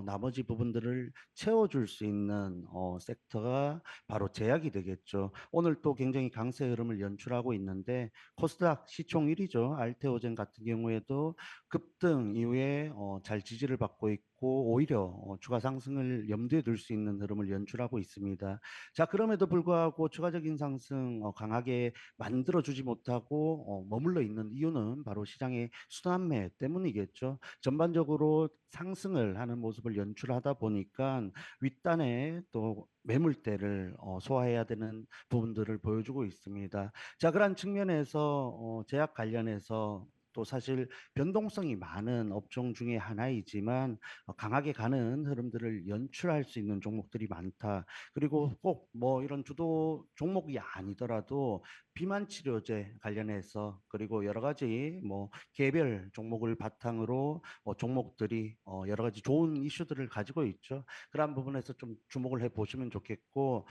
나머지 부분들을 채워줄 수 있는 섹터가 바로 제약이 되겠죠. 오늘 또 굉장히 강세 흐름을 연출하고 있는데 코스닥 시총 1위죠. 알테오젠 같은 경우에도 급등 이후에 잘 지지를 받고 있고 오히려 추가 상승을 염두에 둘 수 있는 흐름을 연출하고 있습니다. 자, 그럼에도 불구하고 추가적인 상승 강하게 만들어주지 못하고 머물러 있는 이유는 바로 시장의 순환매 때문이겠죠. 전반적으로 상승을 하는 모습을 연출하다 보니까 윗단에 또 매물대를 소화해야 되는 부분들을 보여주고 있습니다. 자, 그런 측면에서 제약 관련해서 또 사실 변동성이 많은 업종 중에 하나이지만 강하게 가는 흐름들을 연출할 수 있는 종목들이 많다. 그리고 꼭 뭐 이런 주도 종목이 아니더라도 비만 치료제 관련해서 그리고 여러 가지 뭐 개별 종목을 바탕으로 종목들이 여러 가지 좋은 이슈들을 가지고 있죠. 그런 부분에서 좀 주목을 해 보시면 좋겠고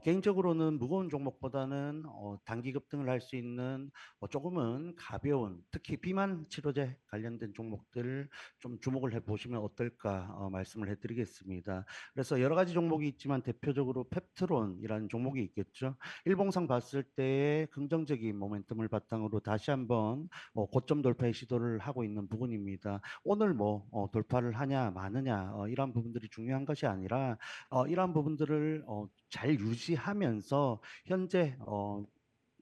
개인적으로는 무거운 종목보다는 단기 급등을 할 수 있는 조금은 가벼운 특히 비만 치료제 관련된 종목들을 좀 주목을 해 보시면 어떨까 말씀을 해드리겠습니다. 그래서 여러 가지 종목이 있지만 대표적으로 펩트론이라는 종목이 있겠죠. 일봉상 봤을 때의 긍정적인 모멘텀을 바탕으로 다시 한번 고점 돌파의 시도를 하고 있는 부분입니다. 오늘 뭐 돌파를 하냐 마느냐 이러한 부분들이 중요한 것이 아니라 이러한 부분들을 잘 유지하면서 현재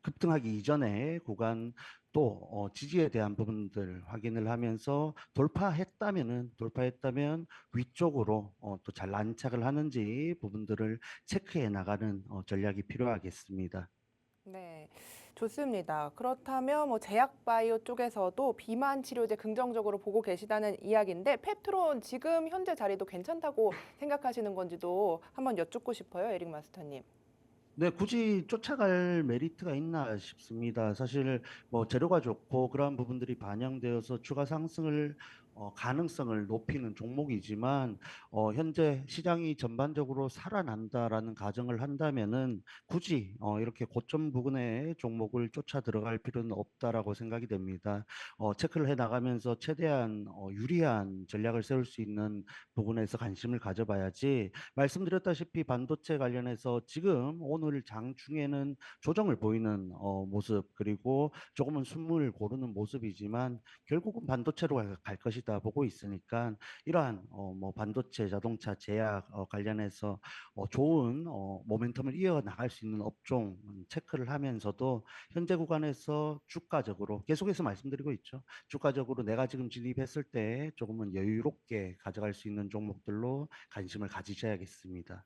급등하기 이전에 구간 또 지지에 대한 부분들 확인을 하면서 돌파했다면 위쪽으로 또 잘 안착을 하는지 부분들을 체크해 나가는 전략이 필요하겠습니다. 네, 좋습니다. 그렇다면 뭐 제약바이오 쪽에서도 비만 치료제 긍정적으로 보고 계시다는 이야기인데 펩트론 지금 현재 자리도 괜찮다고 생각하시는 건지도 한번 여쭙고 싶어요, 에릭 마스터님. 네, 굳이 쫓아갈 메리트가 있나 싶습니다. 사실 뭐 재료가 좋고 그러한 부분들이 반영되어서 추가 상승을 가능성을 높이는 종목이지만 현재 시장이 전반적으로 살아난다라는 가정을 한다면은 굳이 이렇게 고점 부근의 종목을 쫓아 들어갈 필요는 없다라고 생각이 됩니다. 체크를 해 나가면서 최대한 유리한 전략을 세울 수 있는 부분에서 관심을 가져봐야지. 말씀드렸다시피 반도체 관련해서 지금 오늘 장 중에는 조정을 보이는 모습 그리고 조금은 숨을 고르는 모습이지만 결국은 반도체로 갈 것이다 보고 있으니까 이러한 뭐 반도체, 자동차, 제약 관련해서 좋은 모멘텀을 이어 나갈 수 있는 업종 체크를 하면서도 현재 구간에서 주가적으로 계속해서 말씀드리고 있죠. 주가적으로 내가 지금 진입했을 때 조금은 여유롭게 가져갈 수 있는 종목들로 관심을 가지셔야겠습니다.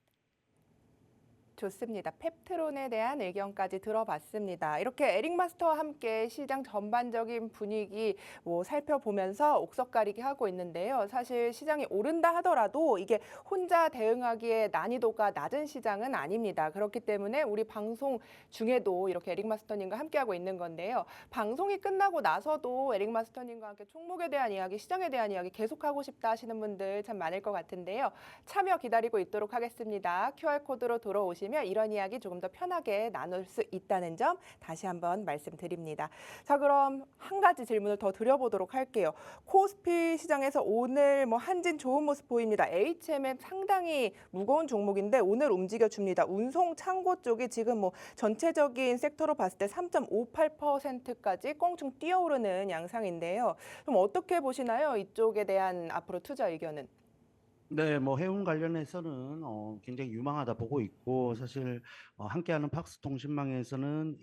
좋습니다. 펩트론에 대한 의견까지 들어봤습니다. 이렇게 에릭 마스터와 함께 시장 전반적인 분위기 살펴보면서 옥석 가리기 하고 있는데요. 사실 시장이 오른다 하더라도 이게 혼자 대응하기에 난이도가 낮은 시장은 아닙니다. 그렇기 때문에 우리 방송 중에도 이렇게 에릭 마스터님과 함께하고 있는 건데요. 방송이 끝나고 나서도 에릭 마스터님과 함께 종목에 대한 이야기, 시장에 대한 이야기 계속하고 싶다 하시는 분들 참 많을 것 같은데요. 참여 기다리고 있도록 하겠습니다. QR코드로 들어오시면 이런 이야기 조금 더 편하게 나눌 수 있다는 점 다시 한번 말씀드립니다. 자, 그럼 한 가지 질문을 더 드려보도록 할게요. 코스피 시장에서 오늘 한진 좋은 모습 보입니다. HMM 상당히 무거운 종목인데 오늘 움직여줍니다. 운송 창고 쪽이 지금 전체적인 섹터로 봤을 때 3.58%까지 껑충 뛰어오르는 양상인데요. 그럼 어떻게 보시나요? 이쪽에 대한 앞으로 투자 의견은? 네, 뭐 해운 관련해서는 굉장히 유망하다 보고 있고 사실 함께하는 팍스통신망에서는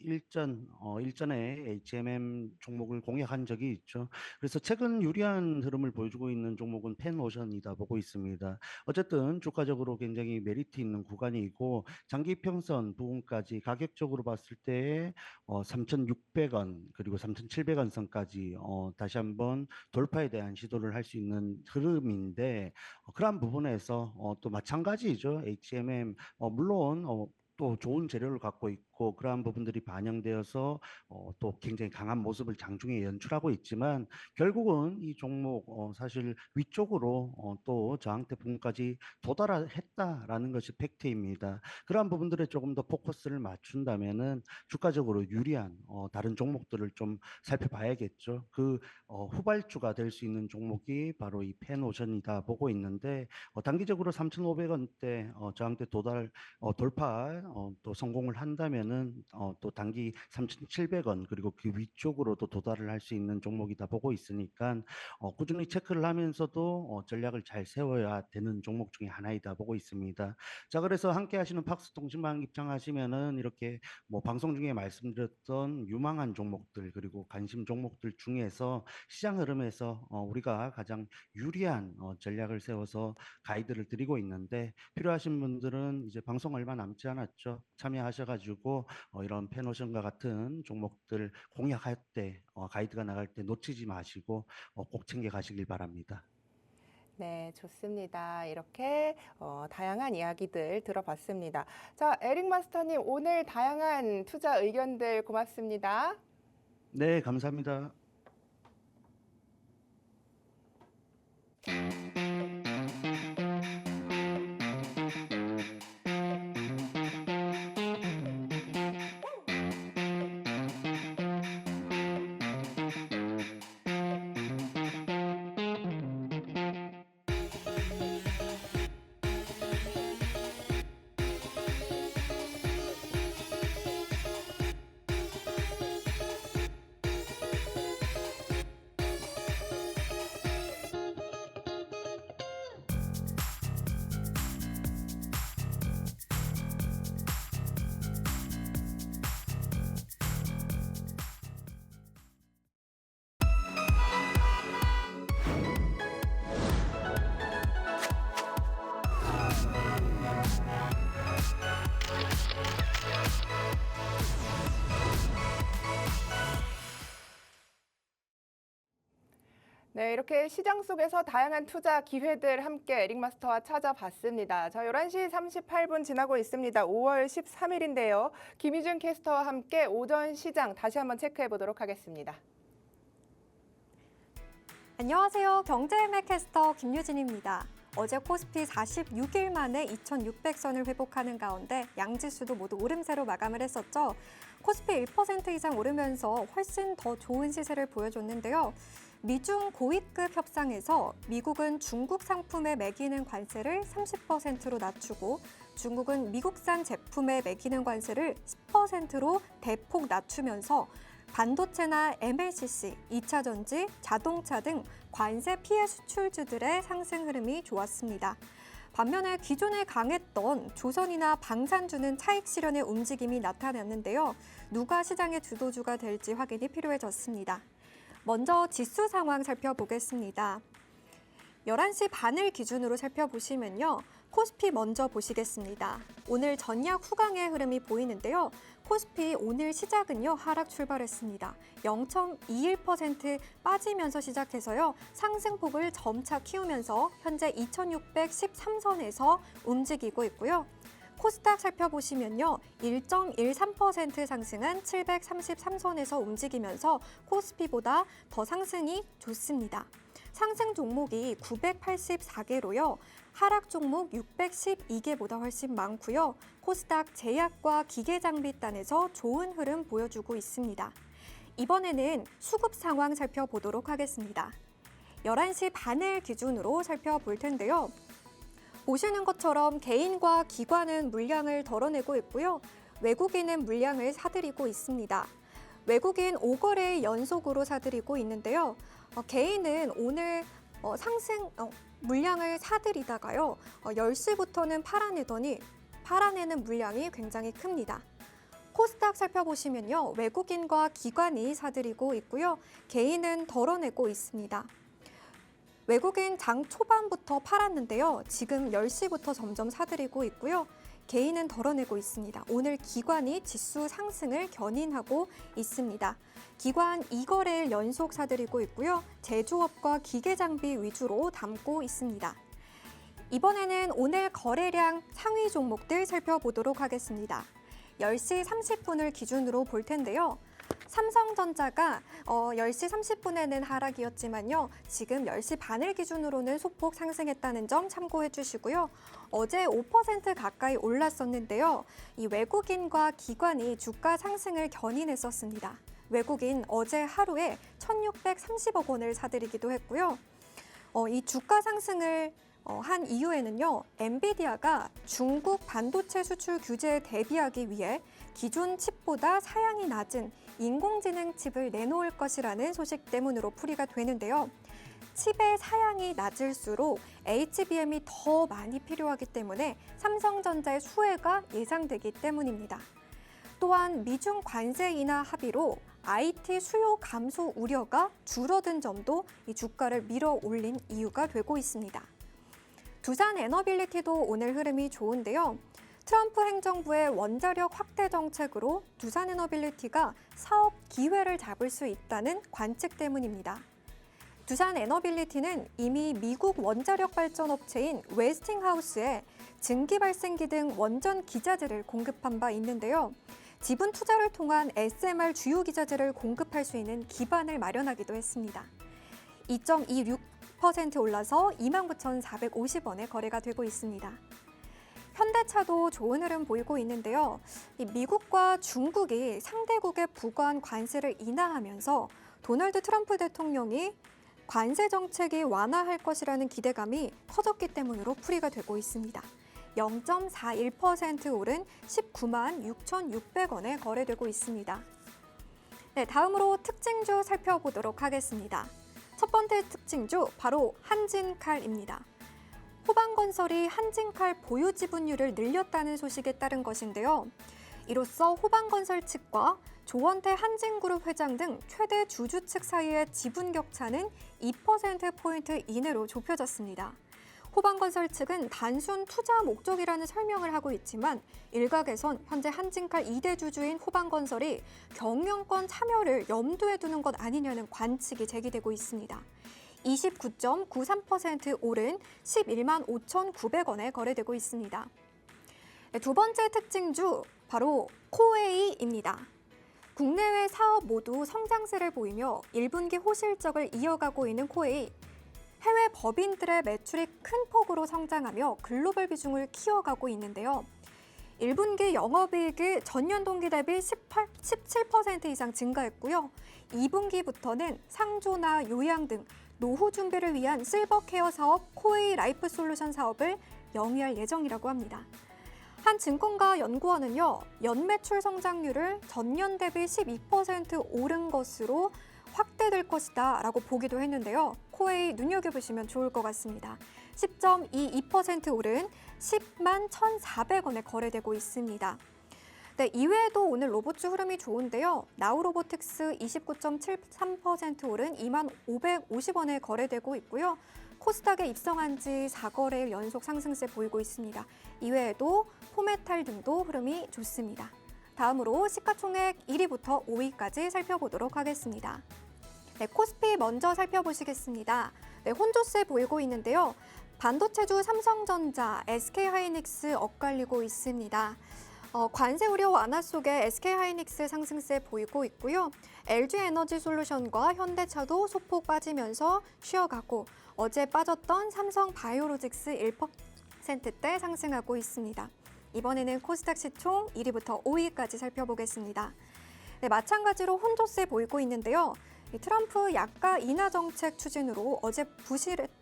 일전에 HMM 종목을 공략한 적이 있죠. 그래서 최근 유리한 흐름을 보여주고 있는 종목은 펜오션이다 보고 있습니다. 어쨌든 주가적으로 굉장히 메리트 있는 구간이고 장기 평선 부분까지 가격적으로 봤을 때 3,600원 그리고 3,700원 선까지 다시 한번 돌파에 대한 시도를 할 수 있는 흐름인데 그러한 부분에서 또 마찬가지죠. HMM 물론 또 좋은 재료를 갖고 있고 그러한 부분들이 반영되어서 또 굉장히 강한 모습을 장중에 연출하고 있지만 결국은 이 종목 사실 위쪽으로 또 저항대 부분까지 도달했다라는 것이 팩트입니다. 그러한 부분들에 조금 더 포커스를 맞춘다면은 주가적으로 유리한 다른 종목들을 좀 살펴봐야겠죠. 그 후발주가 될 수 있는 종목이 바로 이 펜오션이다 보고 있는데 단기적으로 3,500원대 저항대 돌파 또 성공을 한다면은 또 단기 3,700원 그리고 그 위쪽으로도 도달을 할 수 있는 종목이다 보고 있으니까 꾸준히 체크를 하면서도 전략을 잘 세워야 되는 종목 중에 하나이다 보고 있습니다. 자, 그래서 함께 하시는 팍스통신망 입장하시면은 이렇게 뭐 방송 중에 말씀드렸던 유망한 종목들 그리고 관심 종목들 중에서 시장 흐름에서 우리가 가장 유리한 전략을 세워서 가이드를 드리고 있는데 필요하신 분들은 이제 방송 얼마 남지 않았죠. 참여하셔가지고 이런 펜오션과 같은 종목들 공략할 때 가이드가 나갈 때 놓치지 마시고 꼭 챙겨 가시길 바랍니다. 네, 좋습니다. 이렇게 다양한 이야기들 들어봤습니다. 자, 에릭 마스터님 오늘 다양한 투자 의견들 고맙습니다. 네, 감사합니다. 네, 이렇게 시장 속에서 다양한 투자 기회들 함께 에릭마스터와 찾아봤습니다. 자, 11시 38분 지나고 있습니다. 5월 13일인데요. 김희준 캐스터와 함께 오전 시장 다시 한번 체크해 보도록 하겠습니다. 안녕하세요. 경제의 캐스터 김유진입니다. 어제 코스피 46일 만에 2,600선을 회복하는 가운데 양지수도 모두 오름세로 마감을 했었죠. 코스피 1% 이상 오르면서 훨씬 더 좋은 시세를 보여줬는데요. 미중 고위급 협상에서 미국은 중국 상품에 매기는 관세를 30%로 낮추고 중국은 미국산 제품에 매기는 관세를 10%로 대폭 낮추면서 반도체나 MLCC, 2차 전지, 자동차 등 관세 피해 수출주들의 상승 흐름이 좋았습니다. 반면에 기존에 강했던 조선이나 방산주는 차익 실현의 움직임이 나타났는데요. 누가 시장의 주도주가 될지 확인이 필요해졌습니다. 먼저 지수 상황 살펴보겠습니다. 11시 반을 기준으로 살펴보시면요. 코스피 먼저 보시겠습니다. 오늘 전약 후강의 흐름이 보이는데요. 코스피 오늘 시작은요. 하락 출발했습니다. 0.21% 빠지면서 시작해서요. 상승폭을 점차 키우면서 현재 2613선에서 움직이고 있고요. 코스닥 살펴보시면요. 1.13% 상승한 733선에서 움직이면서 코스피보다 더 상승이 좋습니다. 상승 종목이 984개로요. 하락 종목 612개보다 훨씬 많고요. 코스닥 제약과 기계장비단에서 좋은 흐름 보여주고 있습니다. 이번에는 수급 상황 살펴보도록 하겠습니다. 11시 반을 기준으로 살펴볼 텐데요. 보시는 것처럼 개인과 기관은 물량을 덜어내고 있고요. 외국인은 물량을 사들이고 있습니다. 외국인 5거래 연속으로 사들이고 있는데요. 개인은 오늘 상승 물량을 사들이다가요. 10시부터는 팔아내더니 팔아내는 물량이 굉장히 큽니다. 코스닥 살펴보시면요. 외국인과 기관이 사들이고 있고요. 개인은 덜어내고 있습니다. 외국인 장 초반부터 팔았는데요. 지금 10시부터 점점 사들이고 있고요. 개인은 덜어내고 있습니다. 오늘 기관이 지수 상승을 견인하고 있습니다. 기관 2거래일 연속 사들이고 있고요. 제조업과 기계장비 위주로 담고 있습니다. 이번에는 오늘 거래량 상위 종목들 살펴보도록 하겠습니다. 10시 30분을 기준으로 볼 텐데요. 삼성전자가 10시 30분에는 하락이었지만요. 지금 10시 반을 기준으로는 소폭 상승했다는 점 참고해 주시고요. 어제 5% 가까이 올랐었는데요. 이 외국인과 기관이 주가 상승을 견인했었습니다. 외국인 어제 하루에 1,630억 원을 사들이기도 했고요. 이 주가 상승을 한 이유에는요. 엔비디아가 중국 반도체 수출 규제에 대비하기 위해 기존 칩보다 사양이 낮은 인공지능 칩을 내놓을 것이라는 소식 때문으로 풀이가 되는데요. 칩의 사양이 낮을수록 HBM이 더 많이 필요하기 때문에 삼성전자의 수혜가 예상되기 때문입니다. 또한 미중 관세 인하 합의로 IT 수요 감소 우려가 줄어든 점도 이 주가를 밀어 올린 이유가 되고 있습니다. 두산 에너빌리티도 오늘 흐름이 좋은데요. 트럼프 행정부의 원자력 확대 정책으로 두산 에너빌리티가 사업 기회를 잡을 수 있다는 관측 때문입니다. 두산 에너빌리티는 이미 미국 원자력 발전 업체인 웨스팅하우스에 증기 발생기 등 원전 기자재를 공급한 바 있는데요. 지분 투자를 통한 SMR 주요 기자재를 공급할 수 있는 기반을 마련하기도 했습니다. 2.26% 올라서 29,450원에 거래가 되고 있습니다. 현대차도 좋은 흐름 보이고 있는데요. 미국과 중국이 상대국에 부과한 관세를 인하하면서 도널드 트럼프 대통령이 관세 정책이 완화할 것이라는 기대감이 커졌기 때문으로 풀이가 되고 있습니다. 0.41% 오른 196만 6,600원에 거래되고 있습니다. 네, 다음으로 특징주 살펴보도록 하겠습니다. 첫 번째 특징주 바로 한진칼입니다. 호방건설이 한진칼 보유 지분율을 늘렸다는 소식에 따른 것인데요. 이로써 호방건설 측과 조원태 한진그룹 회장 등 최대 주주 측 사이의 지분 격차는 2%포인트 이내로 좁혀졌습니다. 호방건설 측은 단순 투자 목적이라는 설명을 하고 있지만 일각에선 현재 한진칼 2대 주주인 호방건설이 경영권 참여를 염두에 두는 것 아니냐는 관측이 제기되고 있습니다. 29.93% 오른 11만 5,900원에 거래되고 있습니다. 네, 두 번째 특징주 바로 코웨이입니다. 국내외 사업 모두 성장세를 보이며 1분기 호실적을 이어가고 있는 코웨이. 해외 법인들의 매출이 큰 폭으로 성장하며 글로벌 비중을 키워가고 있는데요. 1분기 영업이익이 전년 동기 대비 17% 이상 증가했고요. 2분기부터는 상조나 요양 등 노후 준비를 위한 실버케어 사업 코웨이 라이프 솔루션 사업을 영위할 예정이라고 합니다. 한 증권가 연구원은요, 연매출 성장률을 전년 대비 12% 오른 것으로 확대될 것이다 라고 보기도 했는데요. 코웨이 눈여겨보시면 좋을 것 같습니다. 10.22% 오른 10만 1,400원에 거래되고 있습니다. 네, 이외에도 오늘 로봇주 흐름이 좋은데요. 나우로보틱스 29.73% 오른 2만 550원에 거래되고 있고요. 코스닥에 입성한 지 4거래일 연속 상승세 보이고 있습니다. 이외에도 포메탈 등도 흐름이 좋습니다. 다음으로 시가총액 1위부터 5위까지 살펴보도록 하겠습니다. 네, 코스피 먼저 살펴보시겠습니다. 네, 혼조세 보이고 있는데요. 반도체주 삼성전자, SK하이닉스 엇갈리고 있습니다. 관세 우려 완화 속에 SK하이닉스 상승세 보이고 있고요. LG에너지솔루션과 현대차도 소폭 빠지면서 쉬어가고 어제 빠졌던 삼성바이오로직스 1%대 상승하고 있습니다. 이번에는 코스닥 시총 1위부터 5위까지 살펴보겠습니다. 네, 마찬가지로 혼조세 보이고 있는데요. 트럼프 약가 인하 정책 추진으로 어제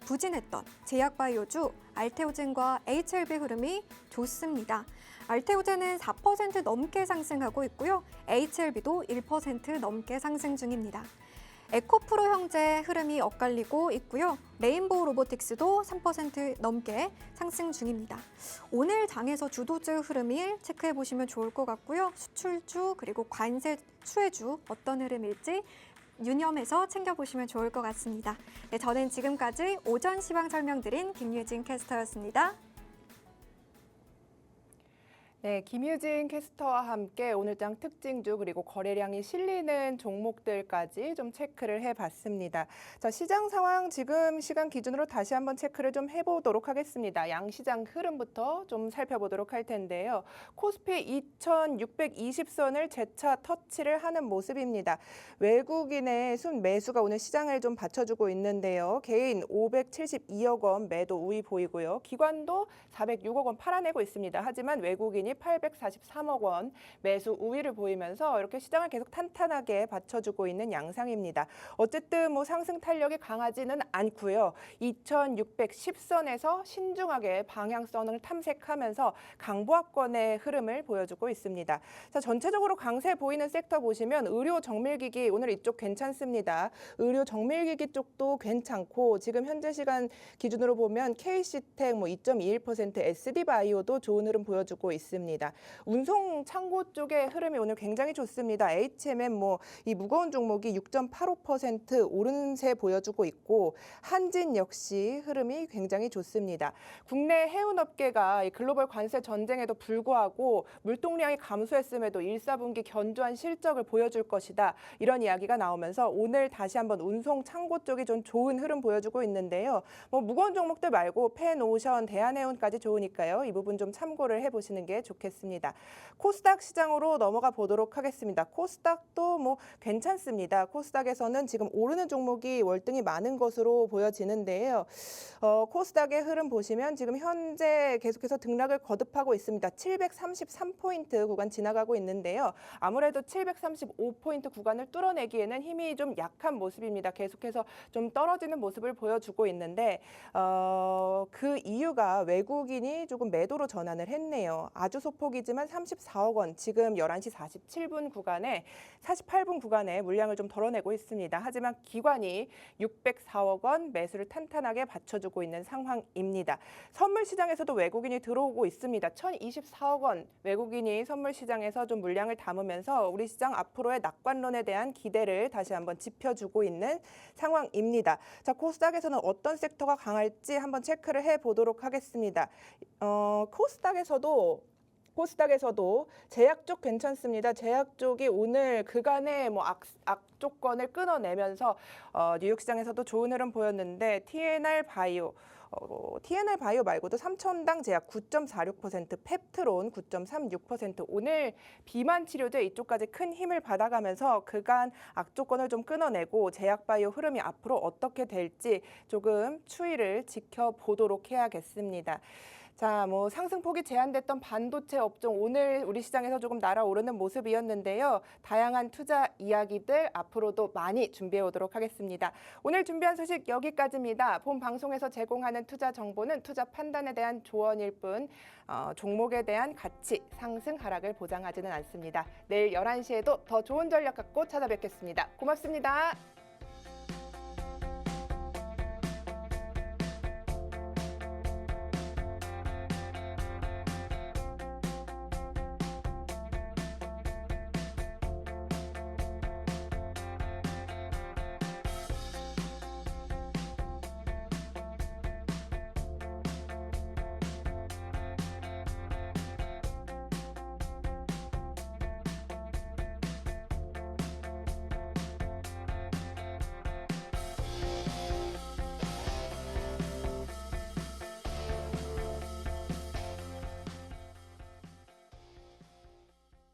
부진했던 제약바이오주 알테오젠과 HLB 흐름이 좋습니다. 알테오젠은 4% 넘게 상승하고 있고요. HLB도 1% 넘게 상승 중입니다. 에코프로 형제 흐름이 엇갈리고 있고요. 레인보우 로보틱스도 3% 넘게 상승 중입니다. 오늘 장에서 주도주 흐름을 체크해 보시면 좋을 것 같고요. 수출주 그리고 관세 수혜주 어떤 흐름일지 유념해서 챙겨보시면 좋을 것 같습니다. 네, 저는 지금까지 오전 시황 설명드린 김유진 캐스터였습니다. 네, 김유진 캐스터와 함께 오늘장 특징주 그리고 거래량이 실리는 종목들까지 좀 체크를 해봤습니다. 자, 시장 상황 지금 시간 기준으로 다시 한번 체크를 좀 해보도록 하겠습니다. 양시장 흐름부터 좀 살펴보도록 할 텐데요. 코스피 2620선을 재차 터치를 하는 모습입니다. 외국인의 순매수가 오늘 시장을 좀 받쳐주고 있는데요. 개인 572억 원 매도 우위 보이고요. 기관도 406억 원 팔아내고 있습니다. 하지만 외국인이 843억 원 매수 우위를 보이면서 이렇게 시장을 계속 탄탄하게 받쳐주고 있는 양상입니다. 어쨌든 뭐 상승 탄력이 강하지는 않고요. 2610선에서 신중하게 방향성을 탐색하면서 강보합권의 흐름을 보여주고 있습니다. 자, 전체적으로 강세 보이는 섹터 보시면 의료 정밀기기 오늘 이쪽 괜찮습니다. 의료 정밀기기 쪽도 괜찮고 지금 현재 시간 기준으로 보면 KC텍 뭐 2.21%, SD바이오도 좋은 흐름 보여주고 있습니다. 운송 창고 쪽의 흐름이 오늘 굉장히 좋습니다. HMM 뭐 이 무거운 종목이 6.85% 오른세 보여주고 있고 한진 역시 흐름이 굉장히 좋습니다. 국내 해운업계가 이 글로벌 관세 전쟁에도 불구하고 물동량이 감소했음에도 1, 4분기 견조한 실적을 보여줄 것이다. 이런 이야기가 나오면서 오늘 다시 한번 운송 창고 쪽이 좀 좋은 흐름 보여주고 있는데요. 뭐 무거운 종목들 말고 펜오션, 대한해운까지 좋으니까요. 이 부분 좀 참고를 해보시는 게 좋겠습니다. 코스닥 시장으로 넘어가 보도록 하겠습니다. 코스닥도 뭐 괜찮습니다. 코스닥에서는 지금 오르는 종목이 월등히 많은 것으로 보여지는데요. 코스닥의 흐름 보시면 지금 현재 계속해서 등락을 거듭하고 있습니다. 733포인트 구간 지나가고 있는데요. 아무래도 735포인트 구간을 뚫어내기에는 힘이 좀 약한 모습입니다. 계속해서 좀 떨어지는 모습을 보여주고 있는데 그 이유가 외국인이 조금 매도로 전환을 했네요. 아주 소폭이지만 34억 원, 지금 11시 47분 구간에 48분 구간에 물량을 좀 덜어내고 있습니다. 하지만 기관이 604억 원 매수를 탄탄하게 받쳐주고 있는 상황입니다. 선물 시장에서도 외국인이 들어오고 있습니다. 1024억 원 외국인이 선물 시장에서 좀 물량을 담으면서 우리 시장 앞으로의 낙관론에 대한 기대를 다시 한번 짚어주고 있는 상황입니다. 자, 코스닥에서는 어떤 섹터가 강할지 한번 체크를 해보도록 하겠습니다. 코스닥에서도 코스닥에서도 제약 쪽 괜찮습니다. 제약 쪽이 오늘 그간의 뭐 악조건을 끊어내면서 뉴욕 시장에서도 좋은 흐름 보였는데 TNR 바이오 말고도 3천0당 제약 9.46%, 펩트론 9.36%, 오늘 비만 치료제 이쪽까지 큰 힘을 받아가면서 그간 악조건을 좀 끊어내고 제약 바이오 흐름이 앞으로 어떻게 될지 조금 추이를 지켜보도록 해야겠습니다. 자, 뭐 상승폭이 제한됐던 반도체 업종 오늘 우리 시장에서 조금 날아오르는 모습이었는데요. 다양한 투자 이야기들 앞으로도 많이 준비해 오도록 하겠습니다. 오늘 준비한 소식 여기까지입니다. 본 방송에서 제공하는 투자 정보는 투자 판단에 대한 조언일 뿐 종목에 대한 가치, 상승, 하락을 보장하지는 않습니다. 내일 11시에도 더 좋은 전략 갖고 찾아뵙겠습니다. 고맙습니다.